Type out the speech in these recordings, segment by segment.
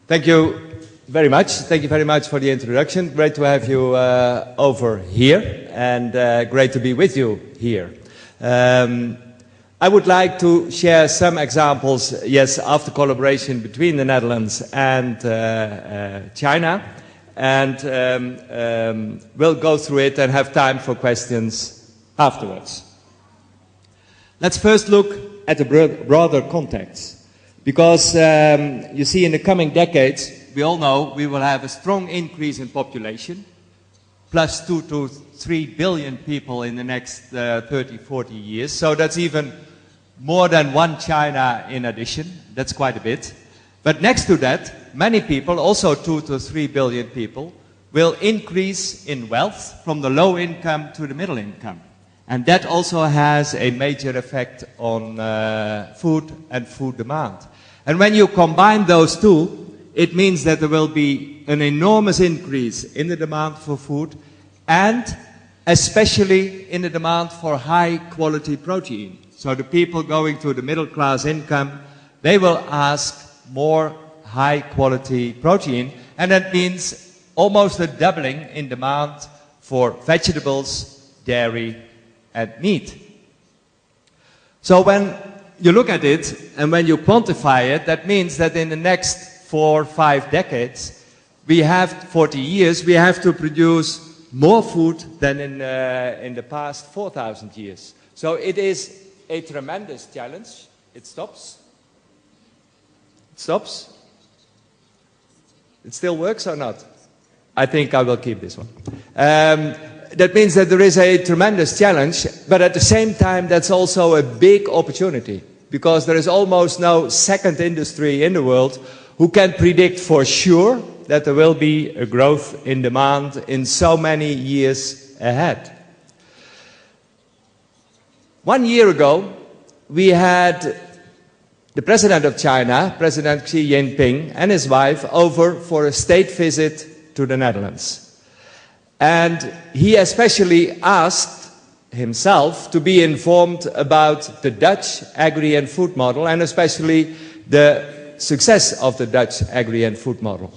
Thank you very much. Thank you very much for the introduction. Great to have you over here, and great to be with you here. I would like to share some examples, yes, of the collaboration between the Netherlands and China, and we'll go through it and have time for questions afterwards. Let's first look at the broader context. Because you see, in the coming decades, we all know we will have a strong increase in population, plus 2 to 3 billion people in the next 30, 40 years. So that's even more than one China in addition. That's quite a bit. But next to that, many people, also 2 to 3 billion people, will increase in wealth from the low income to the middle income. And that also has a major effect on food and food demand. And when you combine those two, it means that there will be an enormous increase in the demand for food, and especially in the demand for high quality protein. So the people going to the middle class income, they will ask more high quality protein, and that means almost a doubling in demand for vegetables, dairy, and meat. So when you look at it and when you quantify it, that means that in the next 4 or 5 decades, we have 40 years, we have to produce more food than in the past 4,000 years. So it is a tremendous challenge. It stops. It stops. It still works or not? I think I will keep this one. That means that there is a tremendous challenge, but at the same time that's also a big opportunity, because there is almost no second industry in the world who can predict for sure that there will be a growth in demand in so many years ahead. 1 year ago, we had the President of China, President Xi Jinping, and his wife over for a state visit to the Netherlands. And he especially asked himself to be informed about the Dutch Agri&Food model, and especially the success of the Dutch Agri&Food model.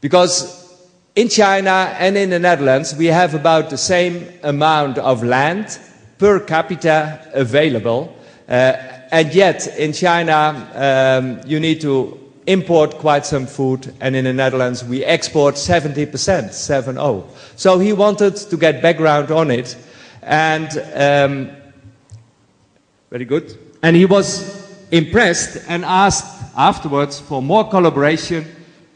Because in China and in the Netherlands, we have about the same amount of land per capita available, and yet in China you need to import quite some food, and in the Netherlands we export 70%, 7-0. So he wanted to get background on it, and very good. And he was impressed and asked afterwards for more collaboration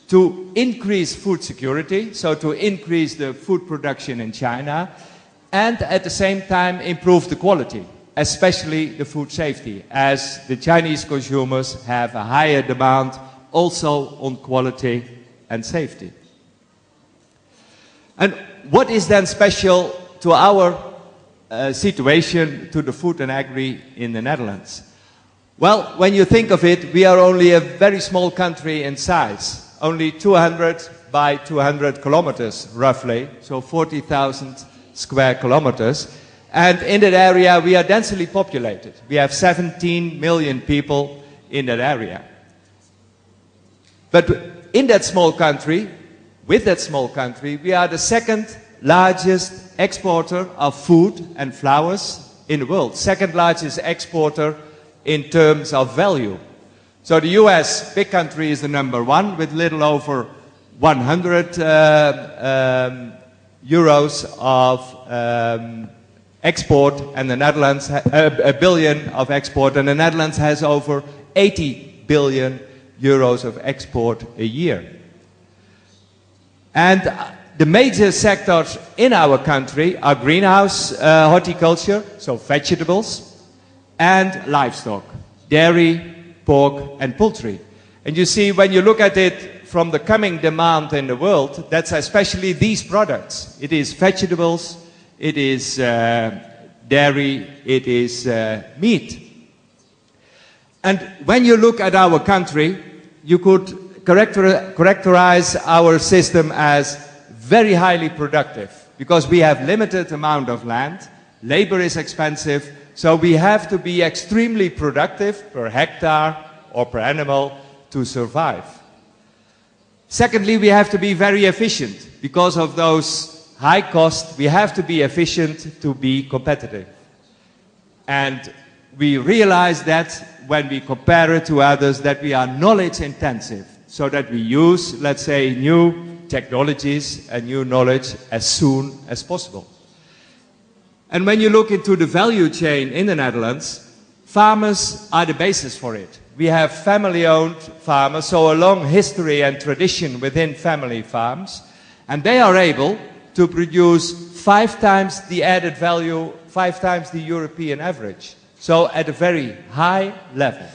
to increase food security, so to increase the food production in China, and at the same time improve the quality, especially the food safety, as the Chinese consumers have a higher demand also on quality and safety. And what is then special to our situation, to the food and agri in the Netherlands? Well, when you think of it, we are only a very small country in size, only 200 by 200 kilometers roughly, so 40,000 square kilometers. And in that area we are densely populated. We have 17 million people in that area. But in that small country, with that small country, we are the second largest exporter of food and flowers in the world. Second largest exporter in terms of value. So the US, big country, is the number one with little over 100 euros of export, and the Netherlands, a billion of export, and the Netherlands has over 80 billion euros of export a year. And the major sectors in our country are greenhouse horticulture, so vegetables, and livestock, dairy, pork and poultry. And you see, when you look at it from the coming demand in the world, that's especially these products. It is vegetables, it is dairy, it is meat. And when you look at our country, you could characterize our system as very highly productive, because we have limited amount of land, labor is expensive, so we have to be extremely productive per hectare or per animal to survive. Secondly, we have to be very efficient. Because of those high costs, we have to be efficient to be competitive. And we realize that when we compare it to others, that we are knowledge intensive, so that we use, let's say, new technologies and new knowledge as soon as possible. And when you look into the value chain in the Netherlands, farmers are the basis for it. We have family-owned farmers, so a long history and tradition within family farms, and they are able to produce 5 times the added value, 5 times the European average. So at a very high level.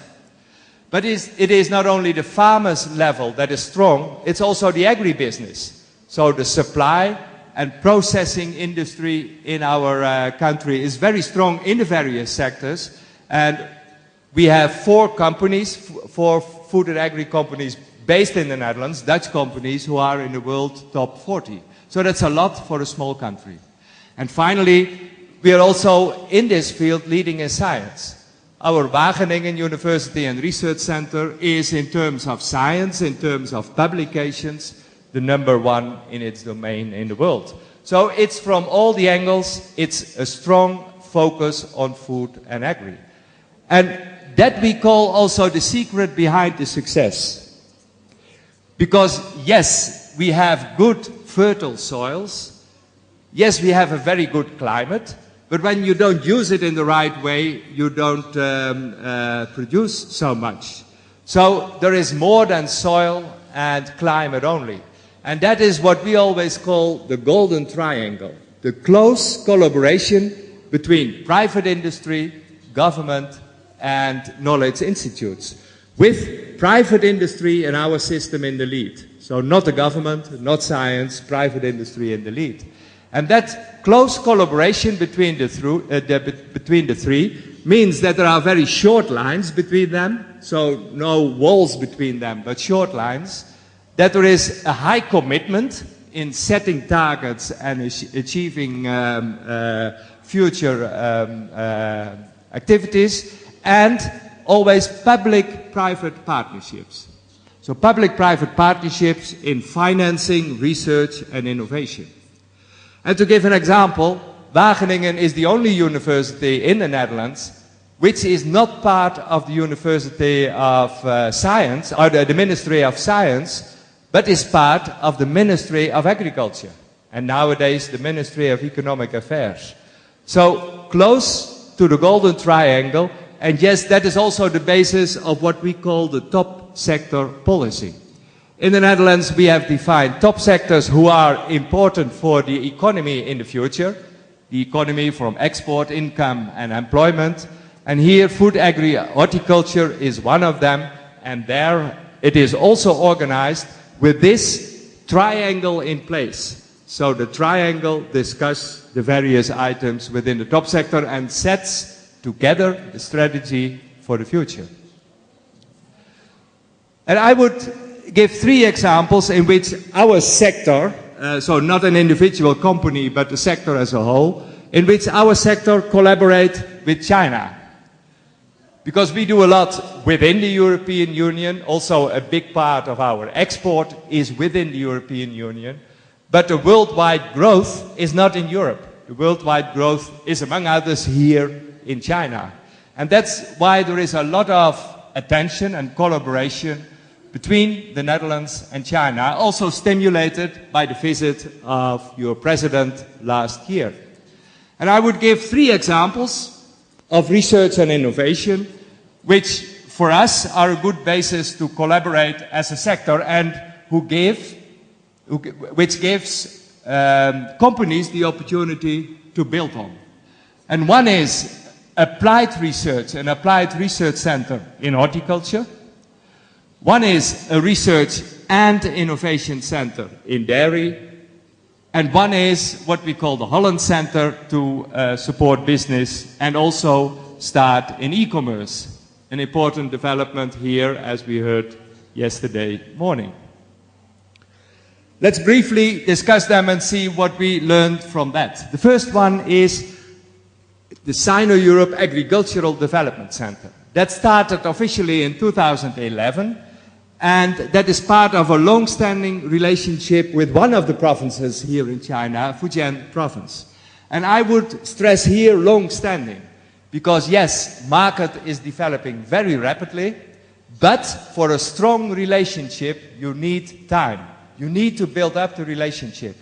But it is not only the farmers' level that is strong, it's also the agribusiness. So the supply and processing industry in our country is very strong in the various sectors. And we have 4 companies, 4 food and agri companies based in the Netherlands, Dutch companies who are in the world top 40. So that's a lot for a small country. And finally, we are also in this field leading in science. Our Wageningen University and Research Center is, in terms of science, in terms of publications, the #1 in its domain in the world. So it's from all the angles, it's a strong focus on food and agri. And that we call also the secret behind the success. Because yes, we have good fertile soils, yes, we have a very good climate, but when you don't use it in the right way, you don't produce so much. So there is more than soil and climate only. And that is what we always call the golden triangle. The close collaboration between private industry, government, and knowledge institutes. With private industry and our system in the lead. So not the government, not science, private industry in the lead. And that close collaboration between the three means that there are very short lines between them, so no walls between them, but short lines, that there is a high commitment in setting targets and achieving future activities, and always public-private partnerships. So public-private partnerships in financing, research and innovation. And to give an example, Wageningen is the only university in the Netherlands which is not part of the University of Science, or the Ministry of Science, but is part of the Ministry of Agriculture, and nowadays the Ministry of Economic Affairs. So close to the golden triangle, and yes, that is also the basis of what we call the top sector policy. In the Netherlands, we have defined top sectors who are important for the economy in the future, the economy from export, income and employment. And here, food, agri, horticulture is one of them, and there it is also organized with this triangle in place. So the triangle discusses the various items within the top sector and sets together the strategy for the future. And I would give 3 examples in which our sector, so not an individual company, but the sector as a whole, in which our sector collaborates with China. Because we do a lot within the European Union, also a big part of our export is within the European Union, but the worldwide growth is not in Europe. The worldwide growth is, among others, here in China. And that's why there is a lot of attention and collaboration between the Netherlands and China, also stimulated by the visit of your president last year. And I would give 3 examples of research and innovation, which for us are a good basis to collaborate as a sector, and which gives companies the opportunity to build on. And one is applied research, an applied research center in horticulture. One is a research and innovation center in dairy. And one is what we call the Holland Center to support business and also start in e-commerce. An important development here, as we heard yesterday morning. Let's briefly discuss them and see what we learned from that. The first one is the Sino-Europe Agricultural Development Center. That started officially in 2011, And that is part of a long-standing relationship with one of the provinces here in China, Fujian province. And I would stress here long-standing, because yes, market is developing very rapidly, but for a strong relationship, you need time. You need to build up the relationship.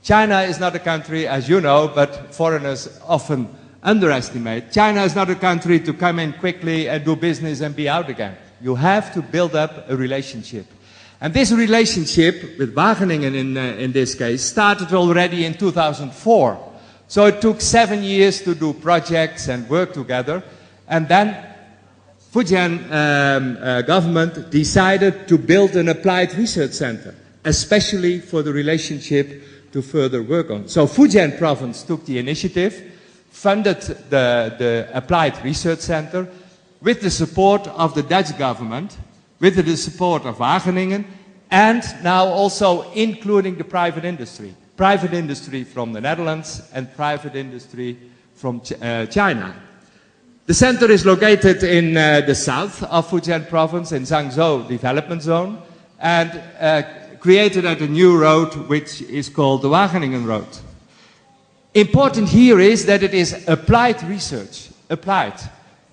China is not a country, as you know, but foreigners often underestimate. China is not a country to come in quickly and do business and be out again. You have to build up a relationship. And this relationship with Wageningen in this case started already in 2004. So it took 7 years to do projects and work together. And then Fujian government decided to build an applied research center, especially for the relationship to further work on. So Fujian province took the initiative, funded the applied research center with the support of the Dutch government, with the support of Wageningen, and now also including the private industry. Private industry from the Netherlands and private industry from China. The center is located in the south of Fujian province, in Zhangzhou development zone, and created at a new road which is called the Wageningen Road. Important here is that it is applied research, applied,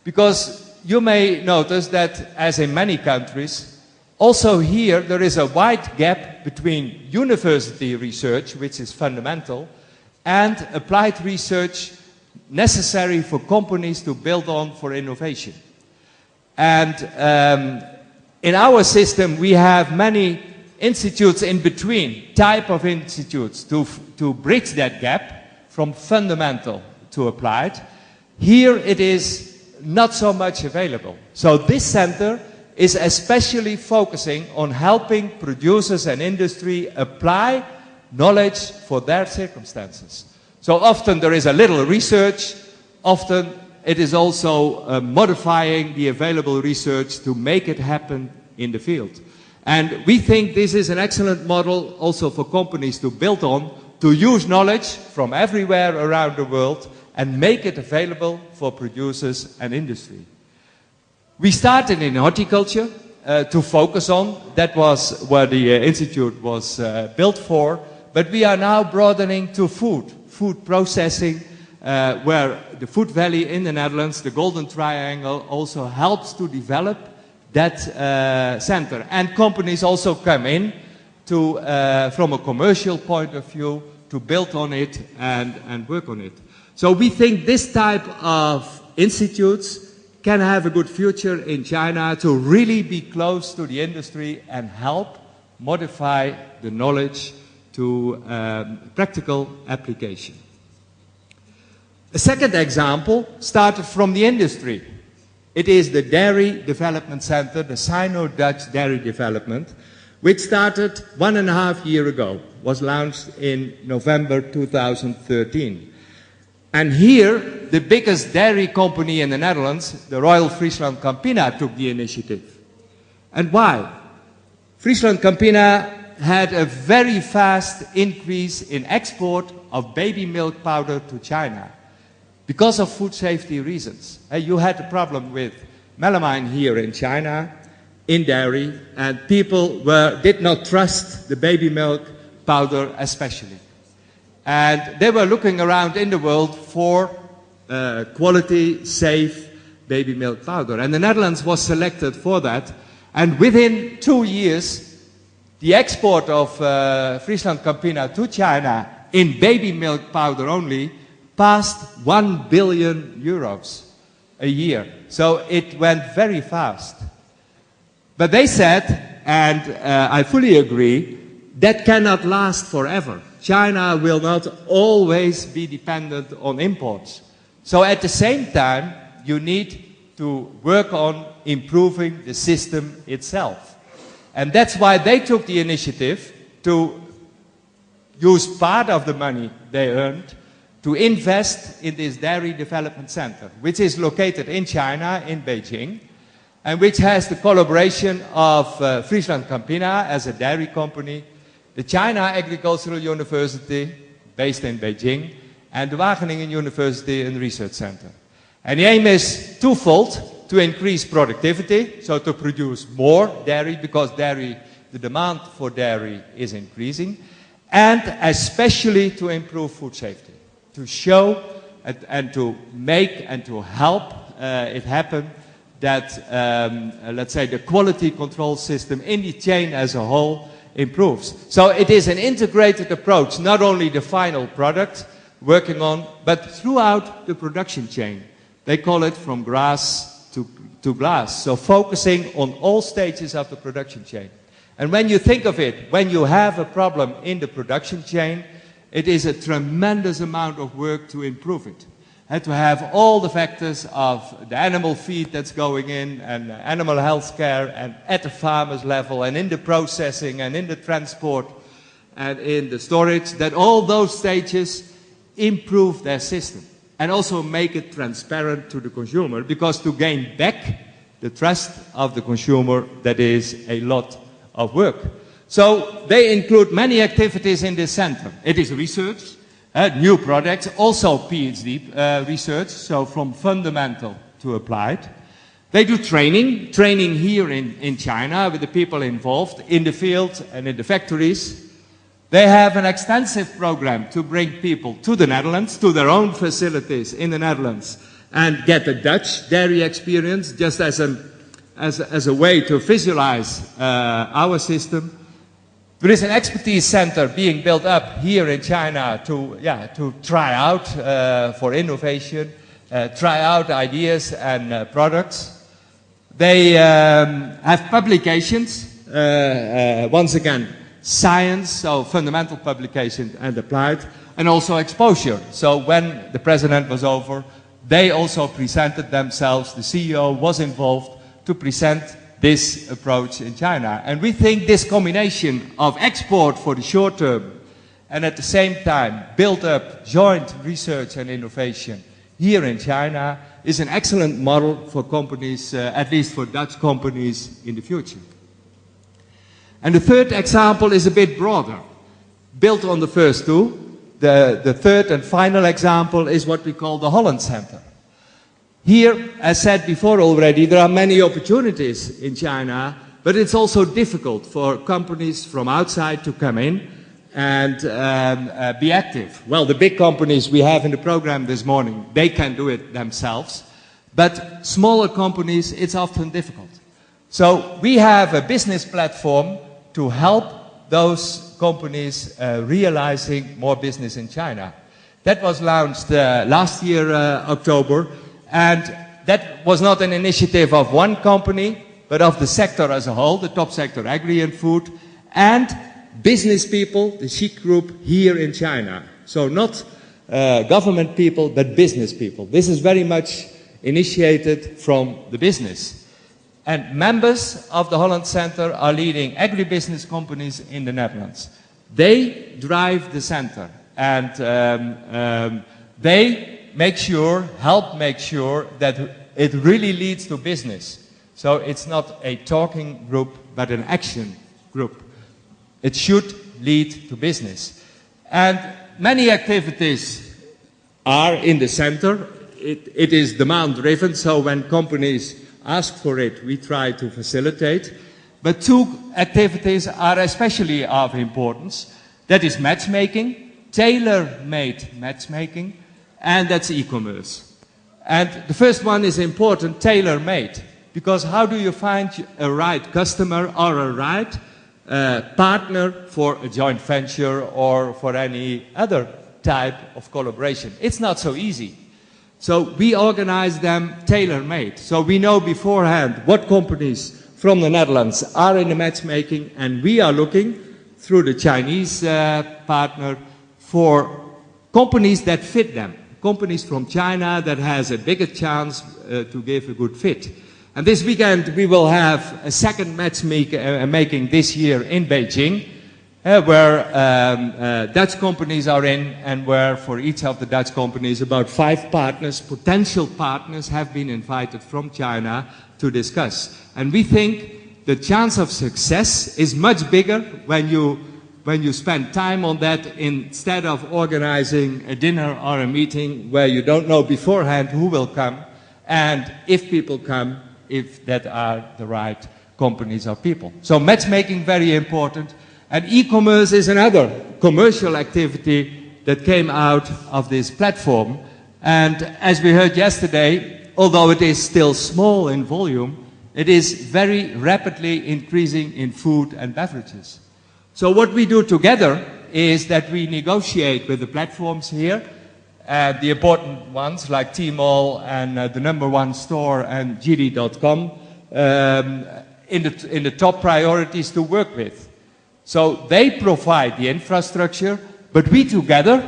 because you may notice that, as in many countries, also here there is a wide gap between university research, which is fundamental, and applied research necessary for companies to build on for innovation. And in our system we have many institutes in between, type of institutes, to bridge that gap from fundamental to applied. Here it is not so much available. So this center is especially focusing on helping producers and industry apply knowledge for their circumstances. So often there is a little research, often it is also modifying the available research to make it happen in the field. And we think this is an excellent model also for companies to build on, to use knowledge from everywhere around the world and make it available for producers and industry. We started in horticulture to focus on. That was what the institute was built for. But we are now broadening to food processing, where the Food Valley in the Netherlands, the Golden Triangle, also helps to develop that center. And companies also come in to, from a commercial point of view, to build on it and work on it. So we think this type of institutes can have a good future in China to really be close to the industry and help modify the knowledge to practical application. A second example started from the industry. It is the Dairy Development Center, the Sino Dutch Dairy Development, which started 1.5 years ago, was launched in November 2013. And here, the biggest dairy company in the Netherlands, the Royal Friesland Campina, took the initiative. And why? Friesland Campina had a very fast increase in export of baby milk powder to China because of food safety reasons. You had a problem with melamine here in China, in dairy, and people did not trust the baby milk powder especially. And they were looking around in the world for quality, safe baby milk powder. And the Netherlands was selected for that. And within 2 years, the export of Friesland Campina to China in baby milk powder only passed 1 billion euros a year. So it went very fast. But they said, and I fully agree, that cannot last forever. China will not always be dependent on imports. So at the same time, you need to work on improving the system itself. And that's why they took the initiative to use part of the money they earned to invest in this Dairy Development Center, which is located in China, in Beijing, and which has the collaboration of Friesland Campina as a dairy company, the China Agricultural University, based in Beijing, and the Wageningen University and Research Center. And the aim is twofold: to increase productivity, so to produce more dairy, because dairy, the demand for dairy is increasing, and especially to improve food safety, to show and to make and to help it happen that, let's say, the quality control system in the chain as a whole improves. So it is an integrated approach, not only the final product working on, but throughout the production chain. They call it from grass to glass, so focusing on all stages of the production chain. And when you think of it, when you have a problem in the production chain, it is a tremendous amount of work to improve it. And to have all the factors of the animal feed that's going in, and animal health care, and at the farmer's level, and in the processing, and in the transport, and in the storage, that all those stages improve their system. And also make it transparent to the consumer, because to gain back the trust of the consumer, that is a lot of work. So they include many activities in this center. It is research, new products, also PhD research, so from fundamental to applied. They do training here in China with the people involved in the field and in the factories. They have an extensive program to bring people to the Netherlands, to their own facilities in the Netherlands, and get a Dutch dairy experience, just as a way to visualize our system. There is an expertise center being built up here in China to try out for innovation, try out ideas and products. They have publications, once again, science, so fundamental publication and applied, and also exposure. So when the president was over, they also presented themselves, the CEO was involved to present this approach in China. And we think this combination of export for the short term and at the same time build up joint research and innovation here in China is an excellent model for companies, at least for Dutch companies in the future. And the third example is a bit broader, built on the first two. The third and final example is what we call the Holland Center. Here, as said before already, there are many opportunities in China, but it's also difficult for companies from outside to come in and be active. Well, the big companies we have in the program this morning, they can do it themselves, but smaller companies, it's often difficult. So we have a business platform to help those companies realizing more business in China. That was launched last year, October, and that was not an initiative of one company, but of the sector as a whole, the Topsector, Agri&Food, and business people, the Chic Group here in China. So not government people, but business people. This is very much initiated from the business. And members of the Holland Center are leading agribusiness companies in the Netherlands. They drive the center, and they help make sure that it really leads to business. So it's not a talking group, but an action group. It should lead to business. And many activities are in the center. It is demand-driven, so when companies ask for it, we try to facilitate. But two activities are especially of importance. That is matchmaking, tailor-made matchmaking, and that's e-commerce. And the first one is important, tailor-made, because how do you find a right customer or a right partner for a joint venture or for any other type of collaboration? It's not so easy. So we organize them tailor-made. So we know beforehand what companies from the Netherlands are in the matchmaking, and we are looking through the Chinese partner for companies that fit them. Companies from China that has a bigger chance to give a good fit. And this weekend we will have a second matchmaking this year in Beijing, where Dutch companies are in, and where for each of the Dutch companies about 5 partners, potential partners, have been invited from China to discuss. And we think the chance of success is much bigger when you spend time on that instead of organizing a dinner or a meeting where you don't know beforehand who will come and if people come, if that are the right companies or people. So matchmaking, very important. And e-commerce is another commercial activity that came out of this platform. And as we heard yesterday, although it is still small in volume, it is very rapidly increasing in food and beverages. So what we do together is that we negotiate with the platforms here, the important ones like Tmall and the #1 store and JD.com, in the top priorities to work with. So they provide the infrastructure, but we together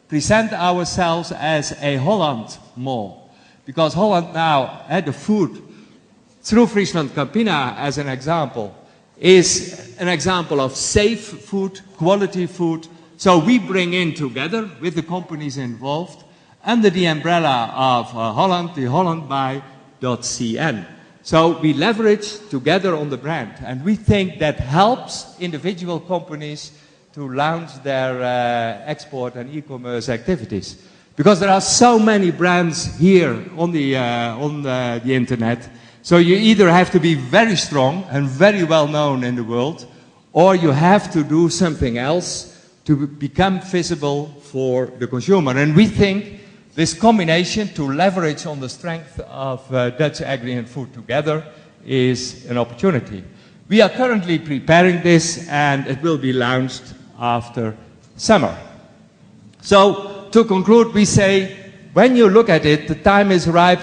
present ourselves as a Holland mall. Because Holland now had the food through Friesland Campina as an example is an example of safe food, quality food. So we bring in together with the companies involved under the umbrella of Holland, the hollandbuy.cn. So we leverage together on the brand, and we think that helps individual companies to launch their export and e-commerce activities. Because there are so many brands here on the internet, so you either have to be very strong and very well known in the world, or you have to do something else to become visible for the consumer. And we think this combination to leverage on the strength of Dutch Agri&Food together is an opportunity. We are currently preparing this, and it will be launched after summer. So to conclude, we say, when you look at it, the time is ripe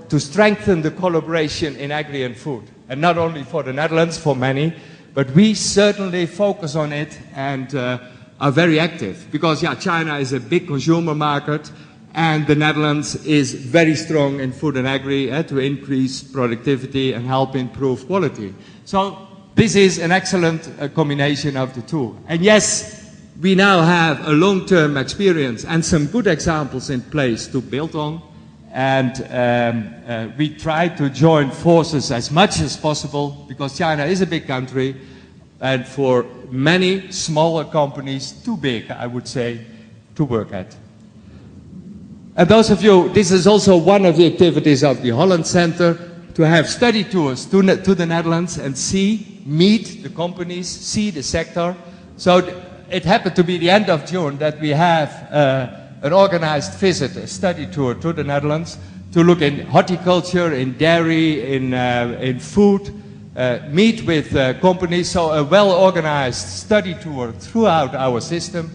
to strengthen the collaboration in Agri&Food. And not only for the Netherlands, for many, but we certainly focus on it and are very active. Because China is a big consumer market, and the Netherlands is very strong in food and agri to increase productivity and help improve quality. So this is an excellent combination of the two. And yes, we now have a long-term experience and some good examples in place to build on. And we try to join forces as much as possible, because China is a big country, and for many smaller companies, too big, I would say, to work at. And those of you, this is also one of the activities of the Holland Center, to have study tours to the Netherlands and meet the companies, see the sector. So it happened to be the end of June that we have an organized visit, a study tour to the Netherlands, to look in horticulture, in dairy, in food, meet with companies. So a well-organized study tour throughout our system,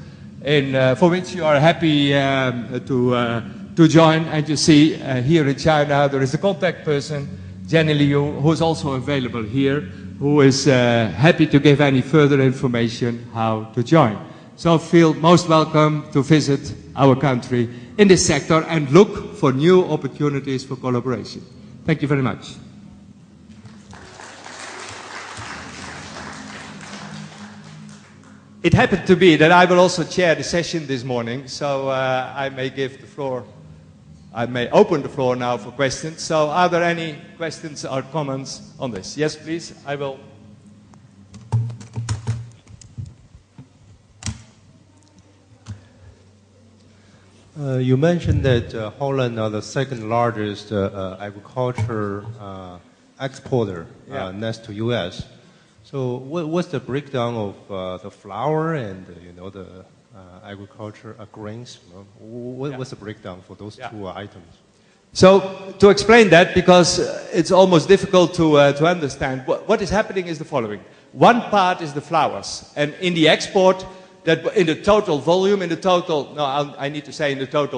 for which you are happy to join. And you see here in China there is a contact person, Jenny Liu, who is also available here, who is happy to give any further information how to join. So feel most welcome to visit our country in this sector and look for new opportunities for collaboration. Thank you very much. It happened to be that I will also chair the session this morning, so I may open the floor now for questions. So are there any questions or comments on this? Yes, please, I will. You mentioned that Holland are the second largest agriculture exporter next to U.S. So what's the breakdown of the flour and the agriculture grains? What's the breakdown for those two items? So to explain that, because it's almost difficult to understand, what is happening is the following. One part is the flours, and in the export, that in the total volume, in the total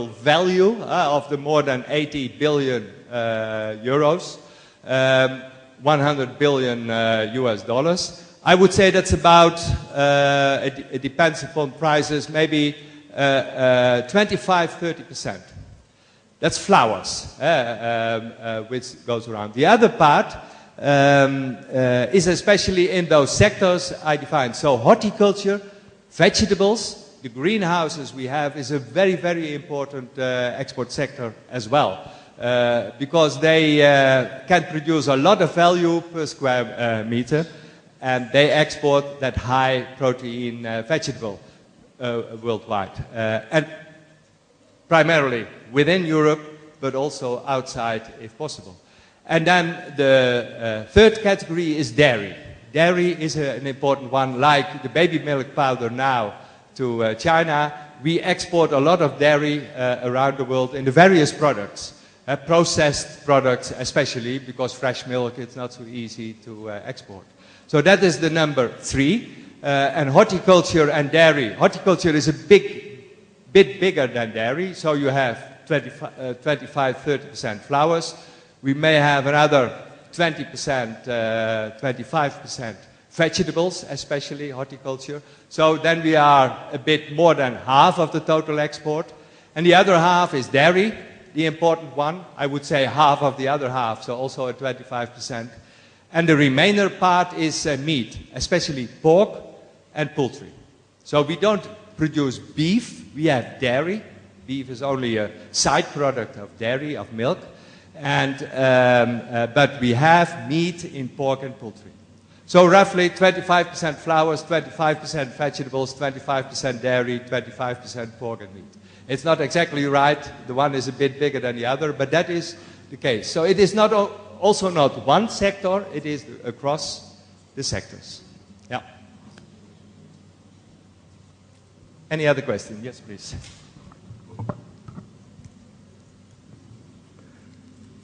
value of the more than 80 billion euros, 100 billion US dollars. I would say that's about, it depends upon prices, maybe 25-30%. That's flours, which goes around. The other part is especially in those sectors I defined. So horticulture, vegetables, the greenhouses we have is a very, very important export sector as well. Because they can produce a lot of value per square meter, and they export that high protein vegetable worldwide. And primarily within Europe, but also outside if possible. And then the third category is dairy. Dairy is an important one, like the baby milk powder now to China. We export a lot of dairy around the world in the various products. Processed products especially, because fresh milk is not so easy to export. So that is the number 3. And horticulture and dairy. Horticulture is a bit bigger than dairy, so you have 25-30% flowers. We may have another 20%, 25% vegetables, especially horticulture. So then we are a bit more than half of the total export. And the other half is dairy, the important one. I would say half of the other half, so also at 25%. And the remainder part is meat, especially pork and poultry. So we don't produce beef, we have dairy. Beef is only a side product of dairy, of milk. And, but we have meat in pork and poultry. So roughly 25% flowers, 25% vegetables, 25% dairy, 25% pork and meat. It's not exactly right. The one is a bit bigger than the other, but that is the case. So it is not also not one sector, it is across the sectors. Yeah. Any other question? Yes, please.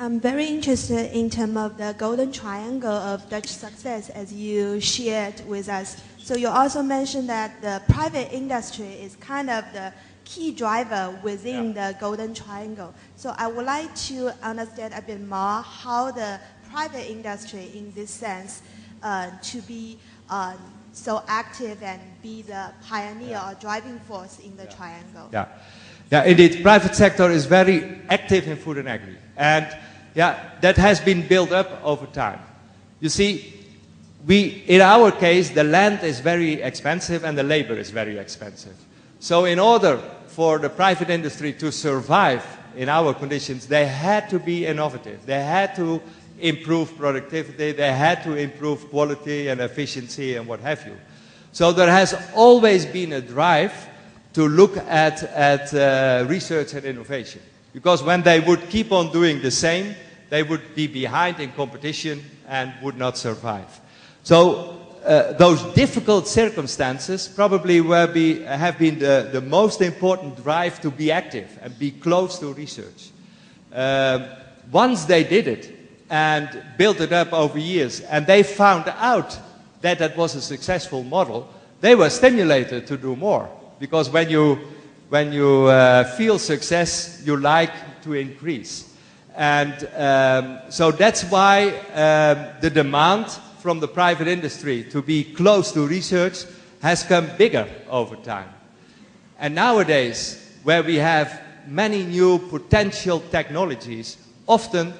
I'm very interested in terms of the golden triangle of Dutch success as you shared with us. So you also mentioned that the private industry is kind of the key driver within the golden triangle. So I would like to understand a bit more how the private industry in this sense to be so active and be the pioneer or driving force in the triangle. Yeah, indeed, private sector is very active in food and agri. And that has been built up over time. You see, in our case, the land is very expensive and the labor is very expensive. So in order for the private industry to survive in our conditions, they had to be innovative. They had to improve productivity. They had to improve quality and efficiency and what have you. So there has always been a drive to look at research and innovation. Because when they would keep on doing the same, they would be behind in competition and would not survive. So those difficult circumstances probably have been the most important drive to be active and be close to research. Once they did it and built it up over years, and they found out that that was a successful model, they were stimulated to do more. Because when you feel success, you like to increase. And so that's why the demand from the private industry to be close to research has come bigger over time. And nowadays, where we have many new potential technologies, often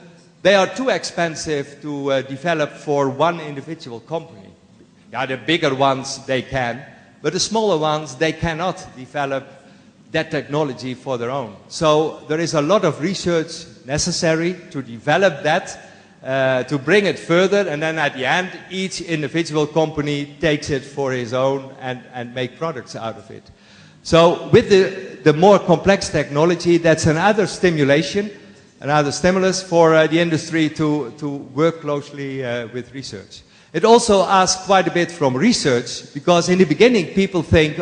they are too expensive to develop for one individual company. Yeah, the bigger ones they can, but the smaller ones they cannot develop that technology for their own. So there is a lot of research necessary to develop that, to bring it further, and then at the end each individual company takes it for his own and make products out of it. So with the more complex technology, that's another stimulation, another stimulus for the industry to work closely with research. It also asks quite a bit from research, because in the beginning people think,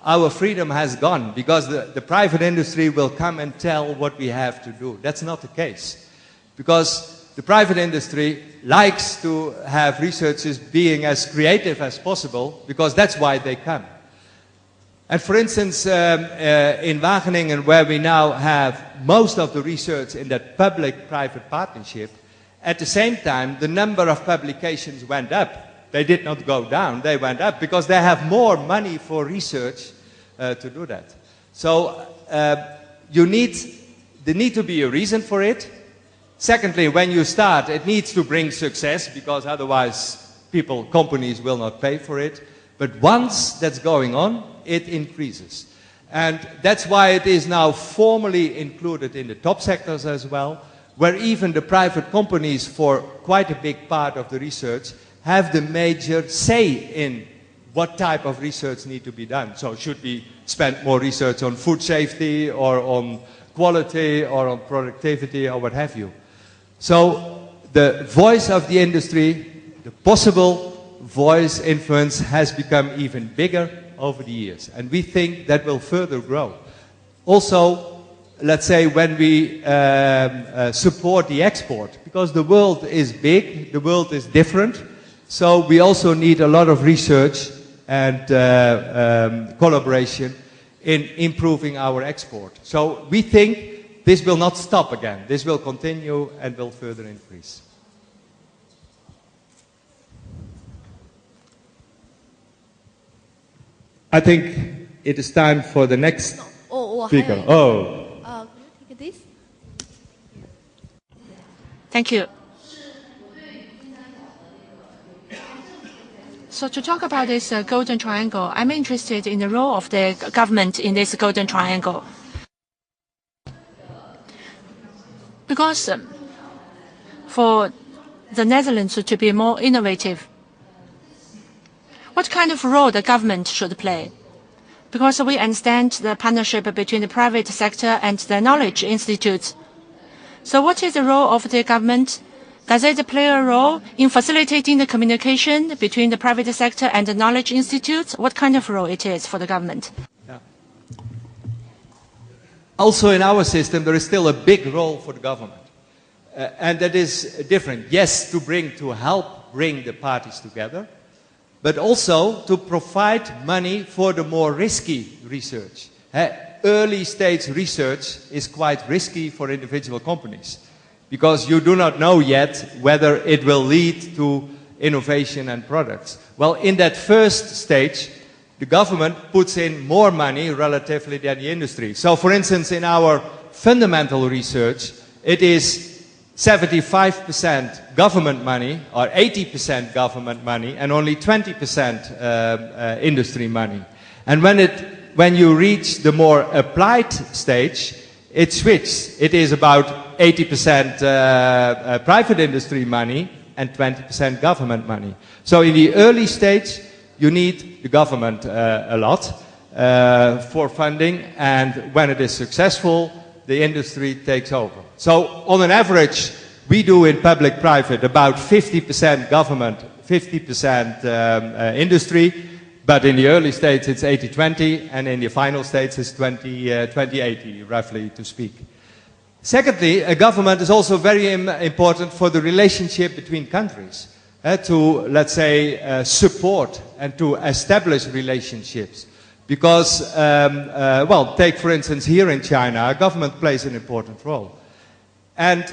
our freedom has gone because the private industry will come and tell what we have to do. That's not the case. Because the private industry likes to have researchers being as creative as possible, because that's why they come. And for instance, in Wageningen, where we now have most of the research in that public-private partnership, at the same time, the number of publications went up. They did not go down, they went up, because they have more money for research to do that. So there need to be a reason for it. Secondly, when you start, it needs to bring success, because otherwise companies will not pay for it. But once that's going on, it increases. And that's why it is now formally included in the top sectors as well, where even the private companies, for quite a big part of the research, have the major say in what type of research needs to be done. So should we spend more research on food safety or on quality or on productivity or what have you. So the voice of the industry, the possible voice influence has become even bigger over the years. And we think that will further grow. Also, let's say when we support the export, because the world is big, the world is different, so we also need a lot of research and collaboration in improving our export. So we think this will not stop again. This will continue and will further increase. I think it is time for the next speaker. Oh. Can you take this? Thank you. So to talk about this golden triangle, I'm interested in the role of the government in this golden triangle. Because for the Netherlands to be more innovative, what kind of role the government should play? Because we understand the partnership between the private sector and the knowledge institutes. So what is the role of the government? Does it play a role in facilitating the communication between the private sector and the knowledge institutes? What kind of role it is for the government? Yeah. Also in our system, there is still a big role for the government. And that is different. Yes, to help bring the parties together, but also to provide money for the more risky research. Early stage research is quite risky for individual companies because you do not know yet whether it will lead to innovation and products. Well, in that first stage, the government puts in more money relatively than the industry. So, for instance, in our fundamental research, it is 75% government money or 80% government money and only 20% industry money. And when you reach the more applied stage, it switches. It is about 80% private industry money and 20% government money. So in the early stage, you need the government a lot for funding, and when it is successful, the industry takes over. So on an average, we do in public-private about 50% government, 50% industry, but in the early stage it's 80-20, and in the final stage it's 20-80, roughly to speak. Secondly, a government is also very important for the relationship between countries, to, let's say, support and to establish relationships. Because, well, take for instance here in China, a government plays an important role. And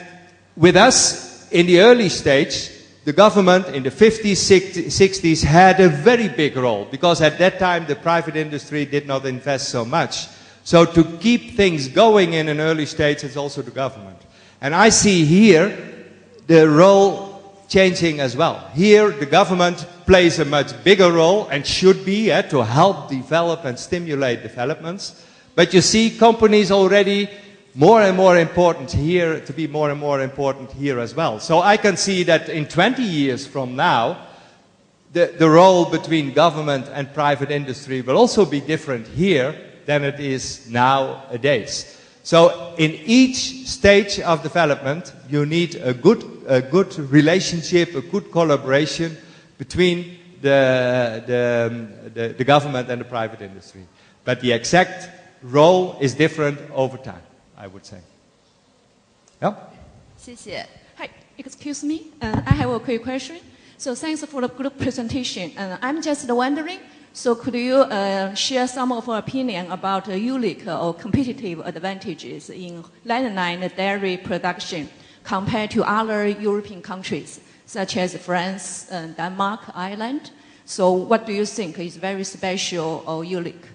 with us, in the early stage, the government in the 50s, 60s had a very big role, because at that time the private industry did not invest so much. So to keep things going in an early stage is also the government. And I see here the role changing as well. Here the government plays a much bigger role and should be to help develop and stimulate developments. But you see companies already more and more important here, to be more and more important here as well. So I can see that in 20 years from now, the role between government and private industry will also be different here than it is nowadays. So in each stage of development, you need a good relationship, a good collaboration between the government and the private industry. But the exact role is different over time, I would say. Yeah? 谢谢. Hi, excuse me. I have a quick question. So thanks for the group presentation. I'm just wondering, so could you share some of your opinion about unique or competitive advantages in lanolin dairy production compared to other European countries, such as France, Denmark, Ireland? So what do you think is very special or unique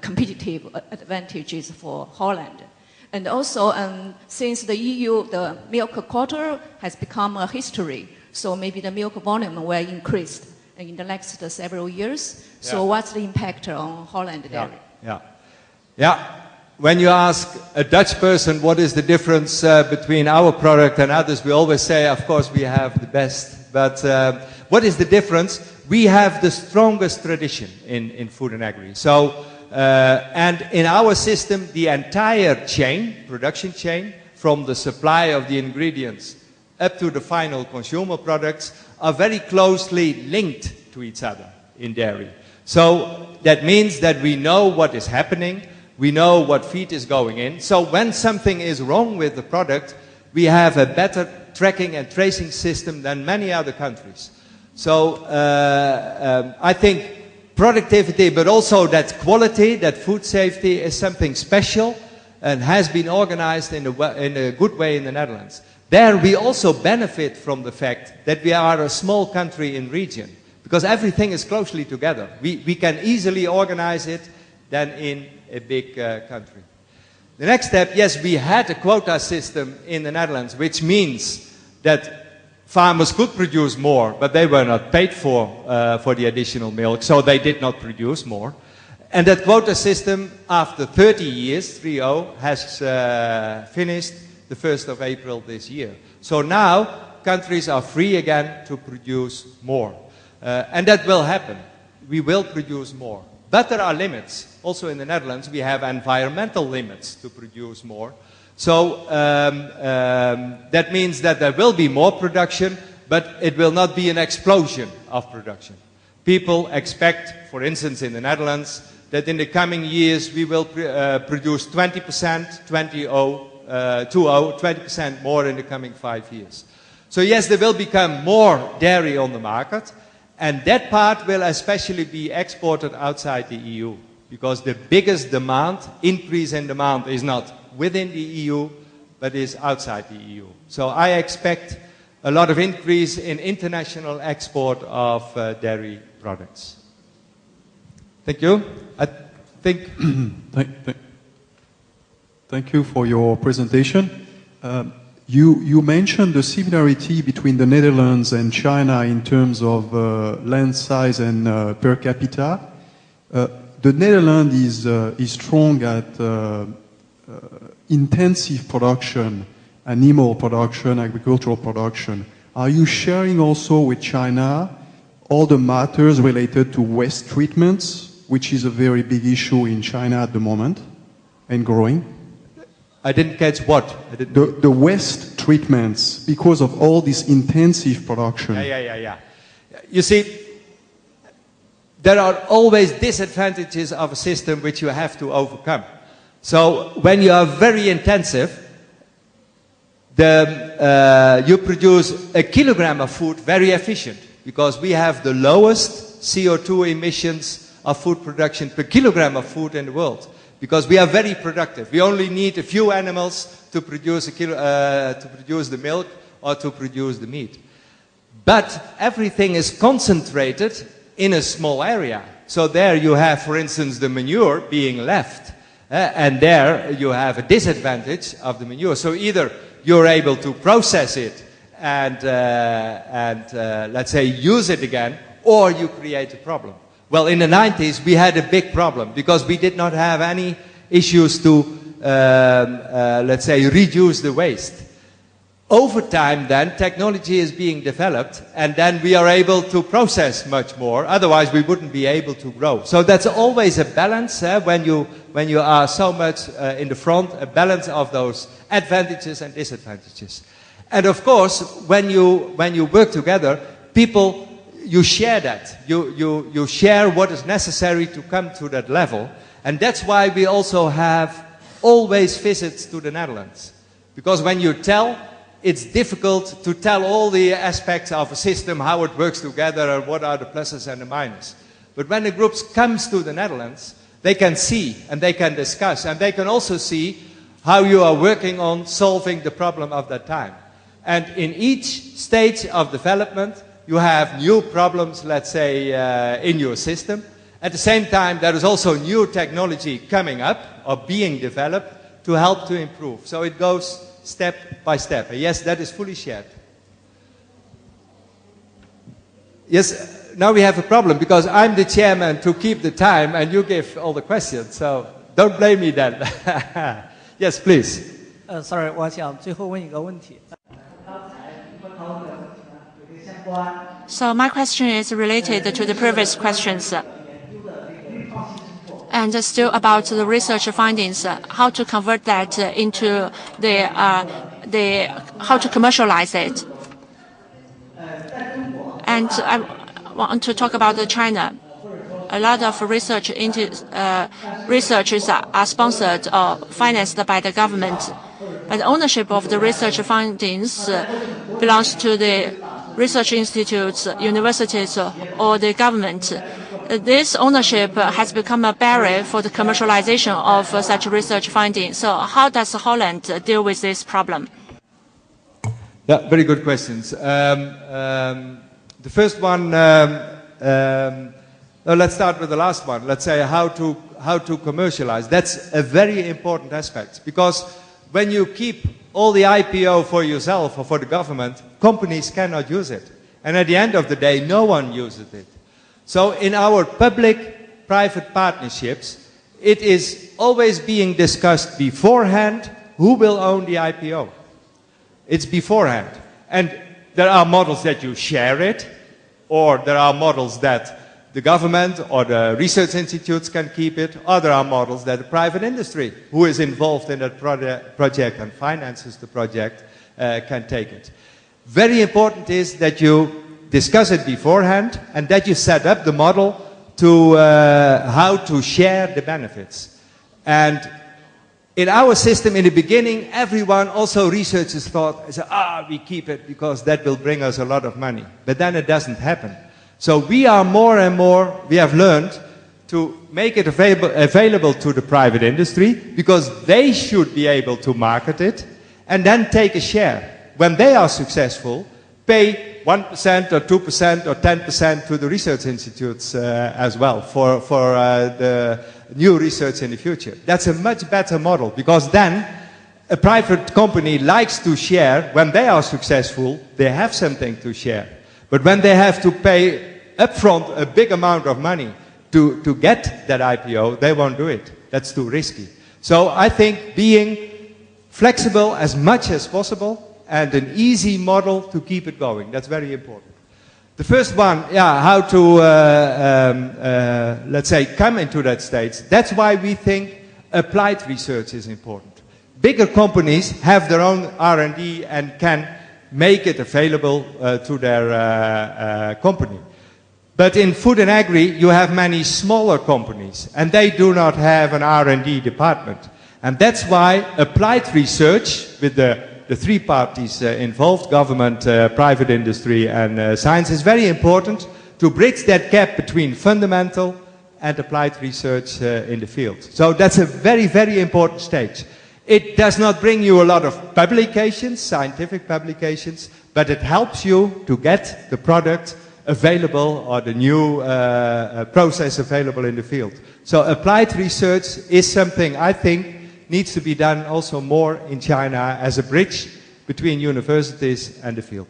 competitive advantages for Holland? And also, since the EU, the milk quota has become a history, so maybe the milk volume will increase in the next several years. So what's the impact on Holland dairy? Yeah. When you ask a Dutch person what is the difference between our product and others, we always say, of course, we have the best. But what is the difference? We have the strongest tradition in food and agri. So And in our system, the entire chain, production chain, from the supply of the ingredients up to the final consumer products, are very closely linked to each other in dairy. So that means that we know what is happening, we know what feed is going in. So when something is wrong with the product, we have a better tracking and tracing system than many other countries. So I think productivity, but also that quality, that food safety is something special and has been organized in a good way in the Netherlands. There we also benefit from the fact that we are a small country in region, because everything is closely together. We can easily organize it than in a big country. The next step, yes, we had a quota system in the Netherlands, which means that farmers could produce more, but they were not paid for the additional milk, so they did not produce more. And that quota system, after 30 years, 3-0, has finished the 1st of April this year. So now, countries are free again to produce more. And that will happen. We will produce more. But there are limits. Also in the Netherlands, we have environmental limits to produce more. So that means that there will be more production, but it will not be an explosion of production. People expect, for instance in the Netherlands, that in the coming years we will produce 20%, 20% more in the coming 5 years. So yes, there will become more dairy on the market, and that part will especially be exported outside the EU, because the biggest demand, increase in demand, is not within the EU, but is outside the EU. So I expect a lot of increase in international export of dairy products. Thank you. I think... Thank you for your presentation. You mentioned the similarity between the Netherlands and China in terms of land size and per capita. The Netherlands is strong at intensive production, animal production, agricultural production. Are you sharing also with China all the matters related to waste treatments, which is a very big issue in China at the moment and growing? I didn't catch what? The waste treatments, because of all this intensive production. Yeah. You see, there are always disadvantages of a system which you have to overcome. So when you are very intensive, you produce a kilogram of food very efficient, because we have the lowest CO2 emissions of food production per kilogram of food in the world. Because we are very productive. We only need a few animals to produce the milk or to produce the meat. But everything is concentrated in a small area. So there you have, for instance, the manure being left. And there you have a disadvantage of the manure. So either you're able to process it and let's say, use it again, or you create a problem. Well, in the 90s, we had a big problem because we did not have any issues to, let's say, reduce the waste. Over time, then, technology is being developed, and then we are able to process much more. Otherwise, we wouldn't be able to grow. So that's always a balance when you are so much in the front, a balance of those advantages and disadvantages. And of course, when you work together, people... You share that. You share what is necessary to come to that level. And that's why we also have always visits to the Netherlands. Because when you tell, it's difficult to tell all the aspects of a system, how it works together, and what are the pluses and the minuses. But when the groups comes to the Netherlands, they can see and they can discuss. And they can also see how you are working on solving the problem of that time. And in each stage of development, you have new problems, let's say, in your system. At the same time, there is also new technology coming up or being developed to help to improve. So it goes step by step. And yes, that is fully shared. Yes, now we have a problem because I'm the chairman to keep the time and you give all the questions. So don't blame me then. Yes, please. Sorry, 我想最后问一个问题。 So my question is related to the previous questions. And still about the research findings, how to convert that into how to commercialize it. And I want to talk about China. A lot of researchers are sponsored or financed by the government, but the ownership of the research findings belongs to the research institutes, universities, or the government. This ownership has become a barrier for the commercialization of such research findings. So how does Holland deal with this problem? Yeah, very good questions. The first one, let's start with the last one. Let's say how to commercialize. That's a very important aspect, because when you keep all the IPO for yourself or for the government, companies cannot use it. And at the end of the day, no one uses it. So in our public-private partnerships, it is always being discussed beforehand who will own the IPO. It's beforehand. And there are models that you share it, or there are models that the government or the research institutes can keep it, or there are models that the private industry, who is involved in that project and finances the project, can take it. Very important is that you discuss it beforehand and that you set up the model to how to share the benefits. And in our system, in the beginning, everyone, also researchers, thought, we keep it because that will bring us a lot of money. But then it doesn't happen. So we are more and more, we have learned to make it available to the private industry, because they should be able to market it and then take a share. When they are successful, pay 1% or 2% or 10% to the research institutes as well for the new research in the future. That's a much better model, because then a private company likes to share. When they are successful, they have something to share. But when they have to pay upfront a big amount of money to get that IPO, they won't do it. That's too risky. So I think being flexible as much as possible and an easy model to keep it going, that's very important. The first one, how to, let's say, come into that stage. That's why we think applied research is important. Bigger companies have their own R&D and can make it available to their company. But in food and agri, you have many smaller companies, and they do not have an R&D department. And that's why applied research, with the three parties involved, government, private industry, and science, is very important to bridge that gap between fundamental and applied research in the field. So that's a very, very important stage. It does not bring you a lot of publications, scientific publications, but it helps you to get the product available or the new process available in the field. So applied research is something I think needs to be done also more in China as a bridge between universities and the field.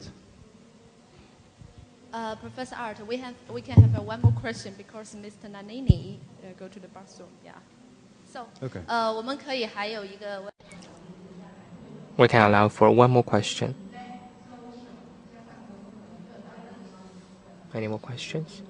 Professor Aalt, we can have one more question because Mr. Nanini go to the bathroom. Yeah. So, okay. We can allow for one more question. Any more questions?